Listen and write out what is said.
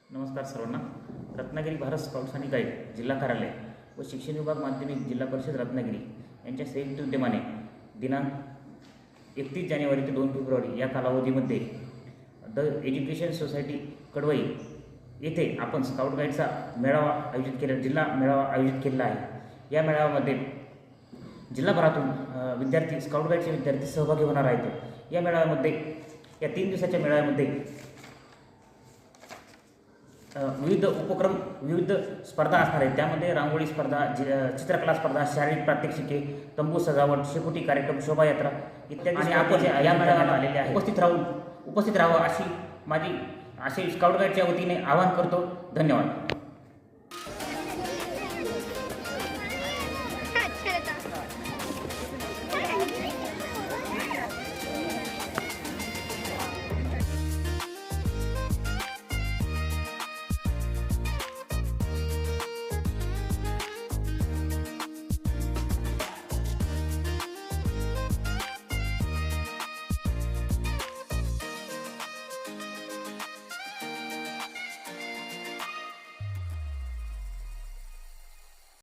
नमस्कार सर्वांना. रत्नागिरी भारत स्काउट्स आणि गाईड जिल्हा कार्यालय व शिक्षण विभाग माध्यमिक जिल्हा परिषद रत्नागिरी यांच्या संयुक्त विद्यमाने दिनांक 31 जानेवारी ते 2 फेब्रुवारी या कालावधीमध्ये द एज्युकेशन सोसायटी कडवई येथे आपण स्काउट गाईडचा मेळावा आयोजित केला जिल्हा मेळावा आयोजित केलेला आहे. या मेळाव्यामध्ये जिल्हाभरातून विद्यार्थी स्काउट गाईडचे विद्यार्थी सहभागी होणार आहेत. या मेळाव्यामध्ये या 3 दिवसाच्या मेळाव्यामध्ये विविध उपक्रम विविध स्पर्धा असणार आहेत. त्यामध्ये रांगोळी स्पर्धा, चित्रकला स्पर्धा, शारीरिक प्रात्यक्षिके, तंबू सजावट, शेकोटी कार्यक्रम, शोभायात्रा इत्यादी आणि आपण या मेळाव्याला आलेले आहे उपस्थित राहावं अशी माझी स्काउट गाईडच्या वतीने आवाहन करतो. धन्यवाद.